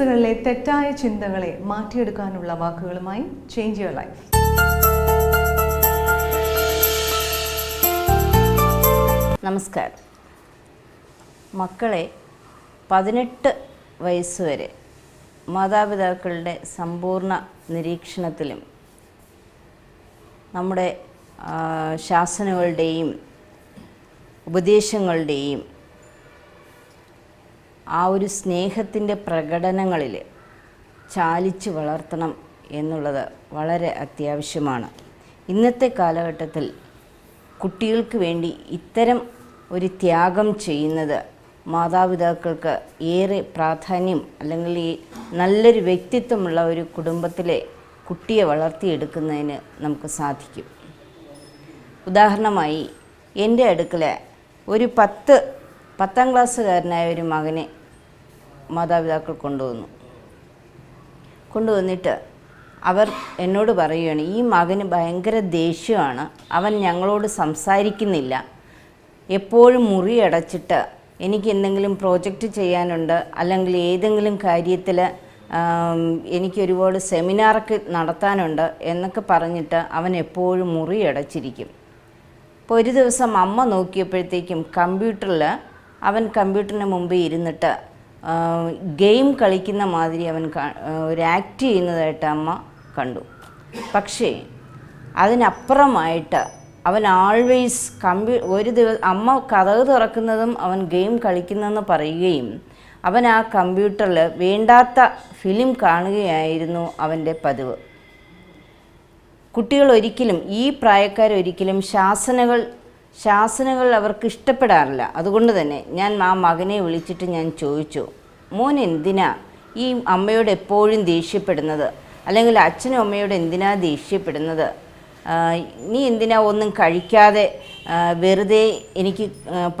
മനസ്സുകളിലെ തെറ്റായ ചിന്തകളെ മാറ്റിയെടുക്കാനുള്ള വാക്കുകളുമായി change your life. നമസ്കാരം. മക്കളെ 18 വയസ്സുവരെ മാതാപിതാക്കളുടെ സമ്പൂർണ്ണ നിരീക്ഷണത്തിലും നമ്മുടെ ശാസനകളുടെയും ഉപദേശങ്ങളുടെയും ആ ഒരു സ്നേഹത്തിൻ്റെ പ്രകടനങ്ങളിൽ ചാലിച്ച് വളർത്തണം എന്നുള്ളത് വളരെ അത്യാവശ്യമാണ്. ഇന്നത്തെ കാലഘട്ടത്തിൽ കുട്ടികൾക്ക് വേണ്ടി ഇത്തരം ഒരു ത്യാഗം ചെയ്യുന്നത് മാതാപിതാക്കൾക്ക് ഏറെ പ്രാധാന്യം, അല്ലെങ്കിൽ ഈ നല്ലൊരു വ്യക്തിത്വമുള്ള ഒരു കുടുംബത്തിലെ കുട്ടിയെ വളർത്തിയെടുക്കുന്നതിന് നമുക്ക് സാധിക്കും. ഉദാഹരണമായി എൻ്റെ അടുക്കൽ ഒരു 10ാം ക്ലാസ്സുകാരനായ ഒരു മകനെ മാതാപിതാക്കൾ കൊണ്ടുവന്നിട്ട് അവർ എന്നോട് പറയുകയാണ്, ഈ മകന് ഭയങ്കര ദേഷ്യമാണ്, അവൻ ഞങ്ങളോട് സംസാരിക്കുന്നില്ല, എപ്പോഴും മുറി അടച്ചിട്ട് എനിക്ക് എന്തെങ്കിലും പ്രോജക്റ്റ് ചെയ്യാനുണ്ട്, അല്ലെങ്കിൽ ഏതെങ്കിലും കാര്യത്തിൽ എനിക്ക് ഒരുപാട് സെമിനാറൊക്കെ നടത്താനുണ്ട് എന്നൊക്കെ പറഞ്ഞിട്ട് അവൻ എപ്പോഴും മുറി അടച്ചിരിക്കും. അപ്പോൾ ഒരു ദിവസം അമ്മ നോക്കിയപ്പോഴത്തേക്കും അവൻ കമ്പ്യൂട്ടറിന് മുമ്പിൽ ഇരുന്നിട്ട് ഗെയിം കളിക്കുന്ന മാതിരി അവൻ ഒരു ആക്ട് ചെയ്യുന്നതായിട്ട് അമ്മ കണ്ടു. പക്ഷേ അതിനപ്പുറമായിട്ട് അവൻ ആൾവേസ് ഒരു ദിവസം അമ്മ കതക് തുറക്കുന്നതും അവൻ ഗെയിം കളിക്കുന്നതെന്ന് പറയുകയും അവൻ ആ കമ്പ്യൂട്ടറിൽ വേണ്ടാത്ത ഫിലിം കാണുകയായിരുന്നു അവൻ്റെ പതിവ്. കുട്ടികൾ ഒരിക്കലും, ഈ പ്രായക്കാരൊരിക്കലും ശാസനകൾ അവർക്ക് ഇഷ്ടപ്പെടാറില്ല. അതുകൊണ്ട് തന്നെ ഞാൻ ആ മകനെ വിളിച്ചിട്ട് ഞാൻ ചോദിച്ചു, മോൻ എന്തിനാ ഈ അമ്മയോട് എപ്പോഴും ദേഷ്യപ്പെടുന്നത്, അല്ലെങ്കിൽ അച്ഛനും അമ്മയോട് എന്തിനാ ദേഷ്യപ്പെടുന്നത്, നീ എന്തിനാ ഒന്നും കഴിക്കാതെ വെറുതെ എനിക്ക്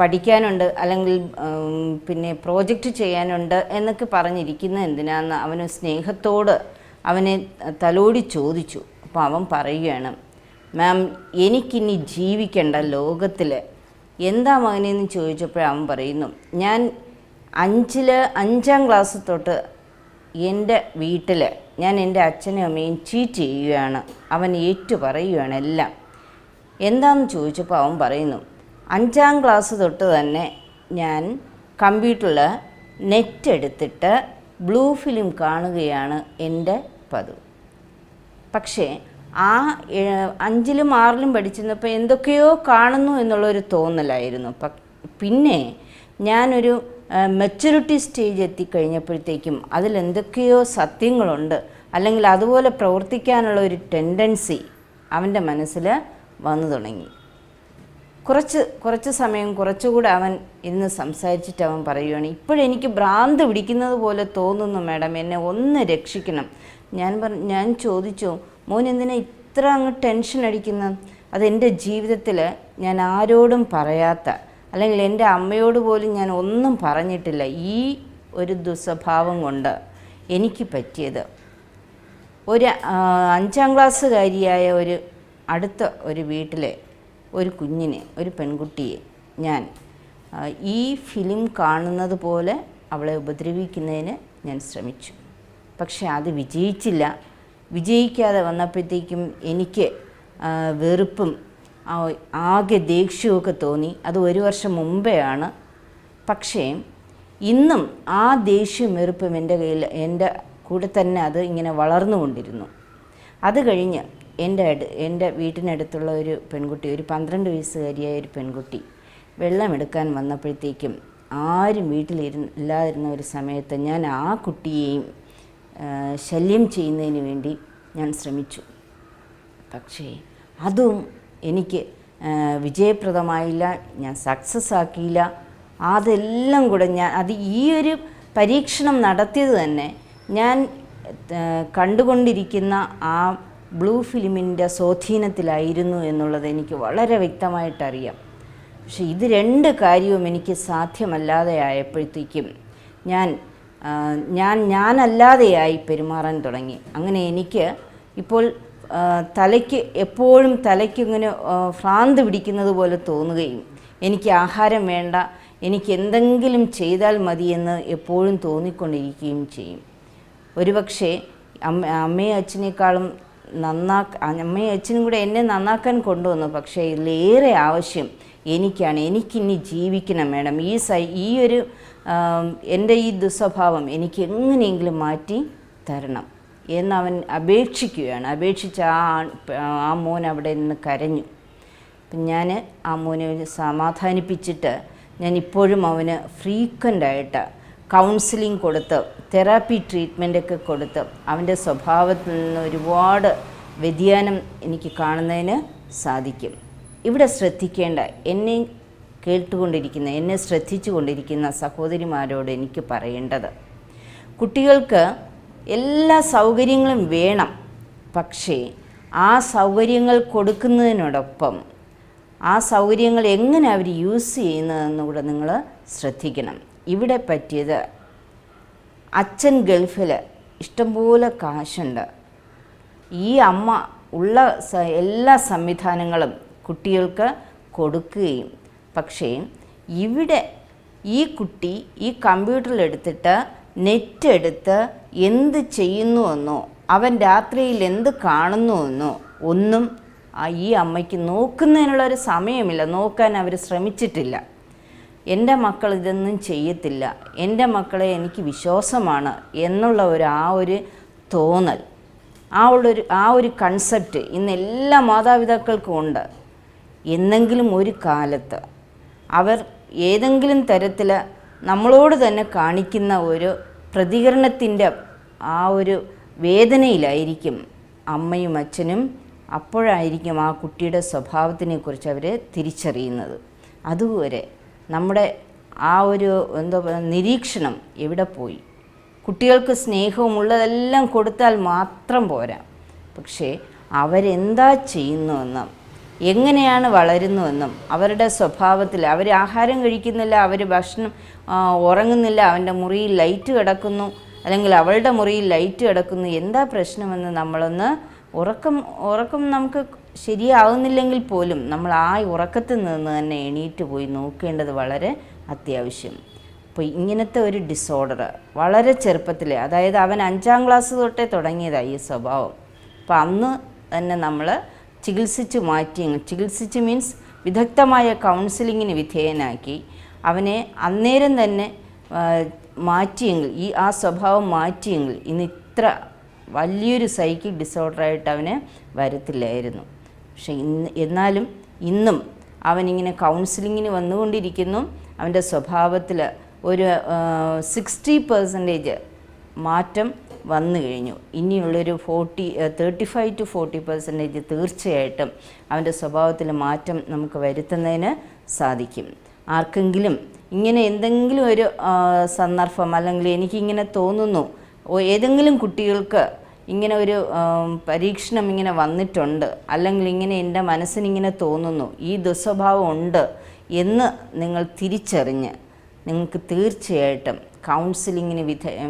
പഠിക്കാനുണ്ട്, അല്ലെങ്കിൽ പിന്നെ പ്രോജക്റ്റ് ചെയ്യാനുണ്ട് എന്നൊക്കെ പറഞ്ഞിരിക്കുന്നത് എന്തിനാന്ന് അവന് സ്നേഹത്തോട് അവനെ തലോടി ചോദിച്ചു. അപ്പോൾ അവൻ പറയുകയാണ്, മാം എനിക്കിനി ജീവിക്കേണ്ട ലോകത്തിൽ. എന്താ മകനെന്ന് ചോദിച്ചപ്പോൾ അവൻ പറയുന്നു, ഞാൻ 5ാം ക്ലാസ് തൊട്ട് എൻ്റെ വീട്ടിൽ ഞാൻ എൻ്റെ അച്ഛനും അമ്മയും ചീറ്റ് ചെയ്യുകയാണ്. അവൻ പറയുകയാണ് എല്ലാം. എന്താണെന്ന് ചോദിച്ചപ്പോൾ അവൻ പറയുന്നു, 5ാം ക്ലാസ് തൊട്ട് തന്നെ ഞാൻ കമ്പ്യൂട്ടറിൽ നെറ്റ് എടുത്തിട്ട് ബ്ലൂ ഫിലിം കാണുകയാണ് എൻ്റെ പതിവ്. പക്ഷേ ആ 5ലും 6ലും പഠിച്ചിരുന്നപ്പോൾ എന്തൊക്കെയോ കാണുന്നു എന്നുള്ളൊരു തോന്നലായിരുന്നു. പിന്നെ ഞാനൊരു മെച്യൂരിറ്റി സ്റ്റേജ് എത്തിക്കഴിഞ്ഞപ്പോഴത്തേക്കും അതിലെന്തൊക്കെയോ സത്യങ്ങളുണ്ട്, അല്ലെങ്കിൽ അതുപോലെ പ്രവർത്തിക്കാനുള്ള ഒരു ടെൻഡൻസി അവൻ്റെ മനസ്സിൽ വന്നു തുടങ്ങി. കുറച്ച് സമയം കുറച്ചുകൂടെ അവൻ ഇന്ന് സംസാരിച്ചിട്ട് അവൻ പറയുകയാണ്, ഇപ്പോഴെനിക്ക് ഭ്രാന്ത് പിടിക്കുന്നത് പോലെ തോന്നുന്നു മാഡം, എന്നെ ഒന്ന് രക്ഷിക്കണം. ഞാൻ ചോദിച്ചു, മോൻ എന്തിനാ ഇത്ര അങ്ങ് ടെൻഷൻ അടിക്കുന്നത്? അതെൻ്റെ ജീവിതത്തിൽ ഞാൻ ആരോടും പറയാത്ത, അല്ലെങ്കിൽ എൻ്റെ അമ്മയോട് പോലും ഞാൻ ഒന്നും പറഞ്ഞിട്ടില്ല. ഈ ഒരു ദുസ്വഭാവം കൊണ്ട് എനിക്ക് പറ്റിയത് ഒരു 5ാം ക്ലാസ്സുകാരിയായ അടുത്ത ഒരു വീട്ടിലെ ഒരു കുഞ്ഞിനെ, ഒരു പെൺകുട്ടിയെ ഞാൻ ഈ ഫിലിം കാണുന്നത് പോലെ അവളെ ഉപദ്രവിക്കുന്നതിന് ഞാൻ ശ്രമിച്ചു. പക്ഷെ അത് വിജയിക്കാതെ വന്നപ്പോഴത്തേക്കും എനിക്ക് വെറുപ്പും ആകെ ദേഷ്യവുമൊക്കെ തോന്നി. അത് 1 വർഷം മുമ്പെയാണ്. പക്ഷേ ഇന്നും ആ ദേഷ്യവും വെറുപ്പും എൻ്റെ കൂടെ തന്നെ അത് ഇങ്ങനെ വളർന്നുകൊണ്ടിരുന്നു. അത് കഴിഞ്ഞ് എൻ്റെ വീട്ടിനടുത്തുള്ള ഒരു പെൺകുട്ടി, ഒരു 12 വയസ്സുകാരിയായ ഒരു പെൺകുട്ടി വെള്ളമെടുക്കാൻ വന്നപ്പോഴത്തേക്കും ആരും വീട്ടിലില്ലാതിരുന്ന ഒരു സമയത്ത് ഞാൻ ആ കുട്ടിയെയും ശല്യം ചെയ്യുന്നതിന് വേണ്ടി ഞാൻ ശ്രമിച്ചു. പക്ഷേ അതും എനിക്ക് വിജയപ്രദമായില്ല, ഞാൻ സക്സസ് ആക്കിയില്ല. അതെല്ലാം കൂടെ ഈ ഒരു പരീക്ഷണം നടത്തിയത് തന്നെ ഞാൻ കണ്ടുകൊണ്ടിരിക്കുന്ന ആ ബ്ലൂ ഫിലിമിൻ്റെ സ്വാധീനത്തിലായിരുന്നു എന്നുള്ളത് എനിക്ക് വളരെ വ്യക്തമായിട്ടറിയാം. പക്ഷേ ഇത് 2 കാര്യവും എനിക്ക് സാധ്യമല്ലാതെ ആയപ്പോഴത്തേക്കും ഞാനല്ലാതെയായി പെരുമാറാൻ തുടങ്ങി. അങ്ങനെ എനിക്ക് ഇപ്പോൾ എപ്പോഴും തലയ്ക്കിങ്ങനെ ഭ്രാന്ത് പിടിക്കുന്നത് പോലെ തോന്നുകയും എനിക്ക് ആഹാരം വേണ്ട, എനിക്ക് എന്തെങ്കിലും ചെയ്താൽ മതിയെന്ന് എപ്പോഴും തോന്നിക്കൊണ്ടിരിക്കുകയും ചെയ്യും. ഒരുപക്ഷെ അമ്മയും അച്ഛനേക്കാളും അമ്മയും അച്ഛനും കൂടെ എന്നെ നന്നാക്കാൻ കൊണ്ടുവന്നു. പക്ഷേ ഇതിലേറെ ആവശ്യം എനിക്കാണ്. എനിക്കിനി ജീവിക്കണം മേഡം. ഈ ഒരു എൻ്റെ ഈ ദുസ്വഭാവം എനിക്ക് എങ്ങനെയെങ്കിലും മാറ്റി തരണം എന്നവൻ അപേക്ഷിക്കുകയാണ്. അപേക്ഷിച്ച് ആ മോൻ അവിടെ നിന്ന് കരഞ്ഞു. അപ്പം ഞാൻ ആ മോനെ സമാധാനിപ്പിച്ചിട്ട് ഞാൻ ഇപ്പോഴും അവന് ഫ്രീക്വൻ്റായിട്ട് കൗൺസിലിംഗ് കൊടുത്ത് തെറാപ്പി ട്രീറ്റ്മെൻറ്റൊക്കെ കൊടുത്ത് അവൻ്റെ സ്വഭാവത്തിൽ നിന്ന് ഒരുപാട് വ്യതിയാനം എനിക്ക് കാണുന്നതിന് സാധിക്കും. ഇവിടെ ശ്രദ്ധിക്കേണ്ട, എന്നെ കേട്ടുകൊണ്ടിരിക്കുന്ന, എന്നെ ശ്രദ്ധിച്ചു കൊണ്ടിരിക്കുന്ന സഹോദരിമാരോട് എനിക്ക് പറയേണ്ടത്, കുട്ടികൾക്ക് എല്ലാ സൗകര്യങ്ങളും വേണം. പക്ഷേ ആ സൗകര്യങ്ങൾ കൊടുക്കുന്നതിനോടൊപ്പം ആ സൗകര്യങ്ങൾ എങ്ങനെ അവർ യൂസ് ചെയ്യുന്നതെന്ന് കൂടെ നിങ്ങൾ ശ്രദ്ധിക്കണം. ഇവിടെ പറ്റിയത് അച്ഛൻ ഗൾഫിൽ ഇഷ്ടംപോലെ കാശുണ്ട്. ഈ അമ്മ ഉള്ള എല്ലാ സംവിധാനങ്ങളും കുട്ടികൾക്ക് കൊടുക്കുകയും, പക്ഷേ ഇവിടെ ഈ കുട്ടി ഈ കമ്പ്യൂട്ടറിലെടുത്തിട്ട് നെറ്റ് എടുത്ത് എന്ത് ചെയ്യുന്നുവെന്നോ അവൻ രാത്രിയിൽ എന്ത് കാണുന്നുവെന്നോ ഒന്നും ഈ അമ്മയ്ക്ക് നോക്കുന്നതിനുള്ളൊരു സമയമില്ല. നോക്കാൻ അവർ ശ്രമിച്ചിട്ടില്ല. എൻ്റെ മക്കൾ ഇതൊന്നും ചെയ്യത്തില്ല, എൻ്റെ മക്കളെ എനിക്ക് വിശ്വാസമാണ് എന്നുള്ള ഒരു തോന്നൽ, ആ ഒരു കൺസെപ്റ്റ് ഇന്ന് എല്ലാ മാതാപിതാക്കൾക്കും ഉണ്ട്. എന്നെങ്കിലും ഒരു കാലത്ത് അവർ ഏതെങ്കിലും തരത്തിൽ നമ്മളോട് തന്നെ കാണിക്കുന്ന ഒരു പ്രതികരണത്തിൻ്റെ ആ ഒരു വേദനയിലായിരിക്കും അമ്മയും അച്ഛനും. അപ്പോഴായിരിക്കും ആ കുട്ടിയുടെ സ്വഭാവത്തിനെക്കുറിച്ച് അവർ തിരിച്ചറിയുന്നത്. അതുവരെ നമ്മുടെ ആ ഒരു നിരീക്ഷണം എവിടെ പോയി? കുട്ടികൾക്ക് സ്നേഹവും ഉള്ളതെല്ലാം കൊടുത്താൽ മാത്രം പോരാ. പക്ഷേ അവരെന്താ ചെയ്യുന്നുവെന്നും എങ്ങനെയാണ് വളരുന്നുവെന്നും അവരുടെ സ്വഭാവത്തിൽ, അവർ ആഹാരം കഴിക്കുന്നില്ല, അവർ ഭക്ഷണം ഉറങ്ങുന്നില്ല, അവൻ്റെ മുറിയിൽ ലൈറ്റ് കിടക്കുന്നു, അല്ലെങ്കിൽ അവളുടെ മുറിയിൽ ലൈറ്റ് കിടക്കുന്നു, എന്താ പ്രശ്നമെന്ന് നമ്മളൊന്ന് ഉറക്കം നമുക്ക് ശരിയാവുന്നില്ലെങ്കിൽ പോലും നമ്മൾ ആ ഉറക്കത്തിൽ നിന്ന് തന്നെ എണീറ്റ് പോയി നോക്കേണ്ടത് വളരെ അത്യാവശ്യം. അപ്പോൾ ഇങ്ങനത്തെ ഒരു ഡിസോർഡർ വളരെ ചെറുപ്പത്തിൽ, അതായത് അവൻ 5ാം ക്ലാസ് തൊട്ടേ തുടങ്ങിയതാണ് ഈ സ്വഭാവം. അപ്പോൾ അന്ന് തന്നെ നമ്മൾ ചികിത്സിച്ച് മീൻസ് വിദഗ്ധമായ കൗൺസിലിങ്ങിന് വിധേയനാക്കി അവനെ അന്നേരം തന്നെ മാറ്റിയെങ്കിൽ, ആ സ്വഭാവം മാറ്റിയെങ്കിൽ ഇന്ന് ഇത്ര വലിയൊരു സൈക്കിക് ഡിസോർഡറായിട്ട് അവന് വരത്തില്ലായിരുന്നു. പക്ഷെ എന്നാലും ഇന്നും അവനിങ്ങനെ കൗൺസിലിങ്ങിന് വന്നുകൊണ്ടിരിക്കുന്നു. അവൻ്റെ സ്വഭാവത്തിൽ ഒരു 60% മാറ്റം വന്നു കഴിഞ്ഞു. ഇനിയുള്ളൊരു 35 to 40% തീർച്ചയായിട്ടും അവൻ്റെ സ്വഭാവത്തിൽ മാറ്റം നമുക്ക് വരുത്തുന്നതിന് സാധിക്കും. ആർക്കെങ്കിലും ഇങ്ങനെ എന്തെങ്കിലും ഒരു സന്ദർഭം, അല്ലെങ്കിൽ എനിക്കിങ്ങനെ തോന്നുന്നു, ഏതെങ്കിലും കുട്ടികൾക്ക് ഇങ്ങനെ ഒരു പരീക്ഷണം ഇങ്ങനെ വന്നിട്ടുണ്ട്, അല്ലെങ്കിൽ ഇങ്ങനെ എൻ്റെ മനസ്സിനിങ്ങനെ തോന്നുന്നു, ഈ ദുസ്വഭാവം ഉണ്ട് എന്ന് നിങ്ങൾ തിരിച്ചറിഞ്ഞ് നിങ്ങൾക്ക് തീർച്ചയായിട്ടും കൗൺസിലിങ്ങിന്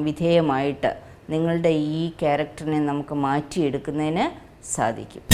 വിധേയമായിട്ട് നിങ്ങളുടെ ഈ ക്യാരക്ടറിനെ നമുക്ക് മാറ്റിയെടുക്കുന്നതിന് സാധിക്കും.